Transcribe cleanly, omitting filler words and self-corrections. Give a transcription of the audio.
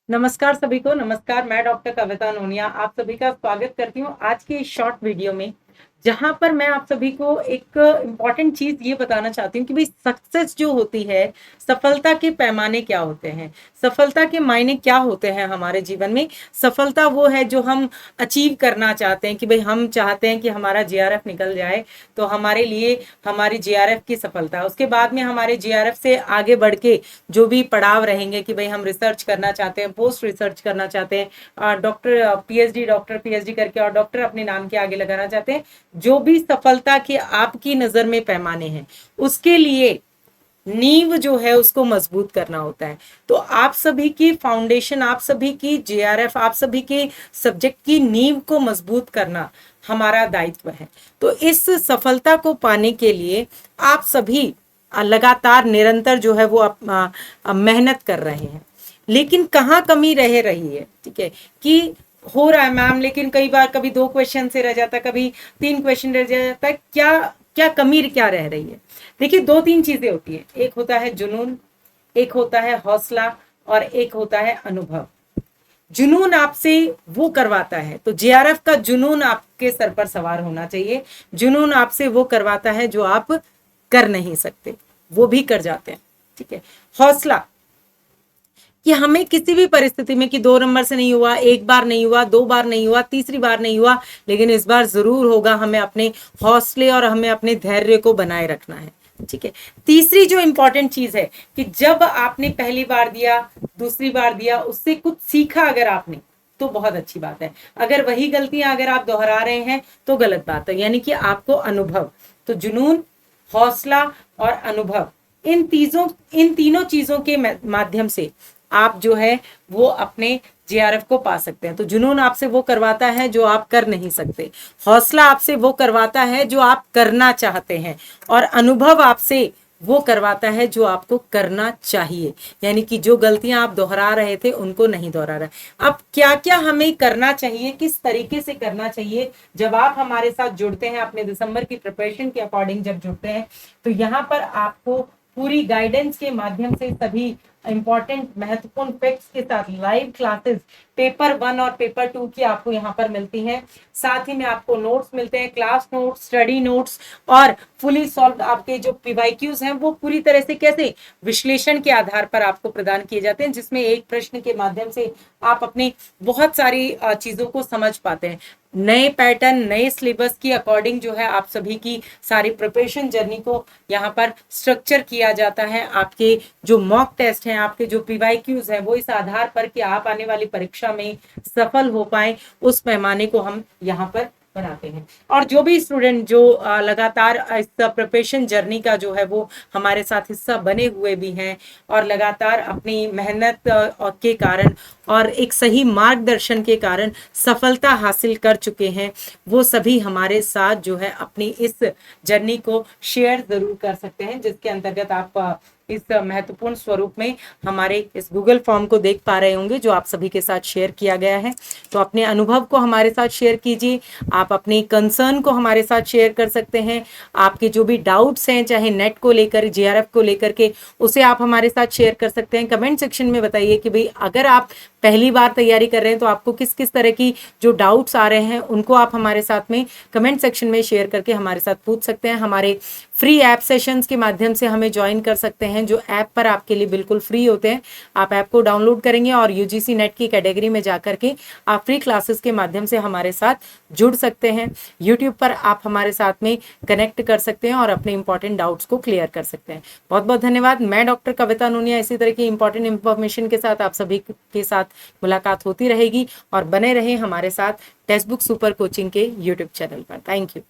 नमस्कार सभी को। नमस्कार, मैं डॉक्टर कविता नोनिया आप सभी का स्वागत करती हूँ आज के इस शॉर्ट वीडियो में, जहां पर मैं आप सभी को एक इम्पॉर्टेंट चीज ये बताना चाहती हूँ कि भाई सक्सेस जो होती है, सफलता के पैमाने क्या होते हैं, सफलता के मायने क्या होते हैं हमारे जीवन में। सफलता वो है जो हम अचीव करना चाहते हैं कि भाई हम चाहते हैं कि हमारा जीआरएफ निकल जाए, तो हमारे लिए हमारी जीआरएफ की सफलता। उसके बाद में हमारे जीआरएफ से आगे बढ़ के जो भी पड़ाव रहेंगे कि भाई हम रिसर्च करना चाहते हैं, पोस्ट रिसर्च करना चाहते हैं, डॉक्टर पीएचडी करके और डॉक्टर अपने नाम के आगे लगाना चाहते हैं। जो भी सफलता के आपकी नजर में पैमाने हैं, उसके लिए नींव जो है उसको मजबूत करना होता है। तो आप सभी की फाउंडेशन, आप सभी की जेआरएफ, आप सभी के सब्जेक्ट की नींव को मजबूत करना हमारा दायित्व है। तो इस सफलता को पाने के लिए आप सभी लगातार निरंतर जो है वो मेहनत कर रहे हैं, लेकिन कहाँ कमी रह रही है, ठीक है, कि हो रहा है मैम, लेकिन कई बार कभी 2 क्वेश्चन से रह जाता है, कभी 3 क्वेश्चन रह जाता है। क्या क्या कमी क्या रह रही है? देखिए, 2-3 चीजें होती है। एक होता है जुनून, एक होता है हौसला, और एक होता है अनुभव। जुनून आपसे वो करवाता है, तो जेआरएफ का जुनून आपके सर पर सवार होना चाहिए। जुनून आपसे वो करवाता है जो आप कर नहीं सकते, वो भी कर जाते हैं, ठीक है। हौसला, कि हमें किसी भी परिस्थिति में, कि 2 नंबर से नहीं हुआ, 1 बार नहीं हुआ, 2 बार नहीं हुआ, तीसरी बार नहीं हुआ, लेकिन इस बार जरूर होगा। हमें अपने हौसले और हमें अपने धैर्य को बनाए रखना है, ठीक है। तीसरी जो इंपॉर्टेंट चीज है कि जब आपने पहली बार दिया, दूसरी बार दिया, उससे कुछ सीखा अगर आपने, तो बहुत अच्छी बात है। अगर वही गलतियां अगर आप दोहरा रहे हैं तो गलत बात है। यानी कि आपको अनुभव, तो जुनून, हौसला और अनुभव, इन तीनों चीजों के माध्यम से आप जो है वो अपने जेआरएफ को पा सकते हैं। तो जुनून आपसे वो करवाता है जो आप कर नहीं सकते, हौसला आपसे वो करवाता है जो आप करना चाहते हैं, और अनुभव आपसे वो करवाता है जो आपको करना चाहिए। यानी कि जो गलतियां आप दोहरा रहे थे उनको नहीं दोहरा रहे। अब क्या क्या हमें करना चाहिए, किस तरीके से करना चाहिए, जब आप हमारे साथ जुड़ते हैं, अपने दिसंबर की प्रिपरेशन के अकॉर्डिंग जब जुड़ते हैं, तो यहाँ पर आपको पूरी गाइडेंस के माध्यम से सभी इंपॉर्टेंट महत्वपूर्ण फैक्ट्स के साथ लाइव क्लासेस पेपर 1 और पेपर 2 की आपको यहाँ पर मिलती हैं। साथ ही में आपको नोट्स मिलते हैं, क्लास नोट्स, स्टडी नोट्स, और फुली सॉल्व आपके जो पीवाईक्यूज हैं वो पूरी तरह से कैसे विश्लेषण के आधार पर आपको प्रदान किए जाते हैं, जिसमें एक प्रश्न के माध्यम से आप अपनी बहुत सारी चीजों को समझ पाते हैं। नए पैटर्न, नए सिलेबस की अकॉर्डिंग जो है आप सभी की सारी प्रिपरेशन जर्नी को यहाँ पर स्ट्रक्चर किया जाता है। आपके जो मॉक टेस्ट हैं, आपके जो पीवाईक्यूज हैं, वो इस आधार पर कि आप आने वाली परीक्षा में सफल हो पाए, उस पैमाने को हम यहाँ पर बनाते हैं। और जो भी स्टूडेंट जो लगातार इस प्रिपरेशन जर्नी का जो है वो हमारे साथ हिस्सा बने हुए भी हैं, और लगातार अपनी मेहनत के कारण और एक सही मार्गदर्शन के कारण सफलता हासिल कर चुके हैं, वो सभी हमारे साथ जो है अपनी इस जर्नी को शेयर जरूर कर सकते हैं, जिसके अंतर्गत आप इस महत्वपूर्ण स्वरूप में हमारे इस गूगल फॉर्म को देख पा रहे होंगे जो आप सभी के साथ शेयर किया गया है। तो अपने अनुभव को हमारे साथ शेयर कीजिए, आप अपने कंसर्न को हमारे साथ शेयर कर सकते हैं। आपके जो भी डाउट्स हैं, चाहे नेट को लेकर, जेआरएफ को लेकर के, उसे आप हमारे साथ शेयर कर सकते हैं। कमेंट सेक्शन में बताइए कि भाई अगर आप पहली बार तैयारी कर रहे हैं तो आपको किस किस तरह की जो डाउट्स आ रहे हैं उनको आप हमारे साथ में कमेंट सेक्शन में शेयर करके हमारे साथ पूछ सकते हैं। हमारे फ्री ऐप सेशंस के माध्यम से हमें ज्वाइन कर सकते हैं, जो ऐप पर आपके लिए बिल्कुल फ्री होते हैं। आप ऐप को डाउनलोड करेंगे और यूजीसी नेट की कैटेगरी में जाकर के आप फ्री क्लासेस के माध्यम से हमारे साथ जुड़ सकते हैं। यूट्यूब पर आप हमारे साथ में कनेक्ट कर सकते हैं और अपने इंपॉर्टेंट डाउट्स को क्लियर कर सकते हैं। बहुत बहुत धन्यवाद। मैं डॉक्टर कविता नोनिया इसी तरह की इंपॉर्टेंट इंफॉर्मेशन के साथ आप सभी के साथ मुलाकात होती रहेगी, और बने रहें हमारे साथ टेक्स्ट बुक सुपर कोचिंग के यूट्यूब चैनल पर। Thank you.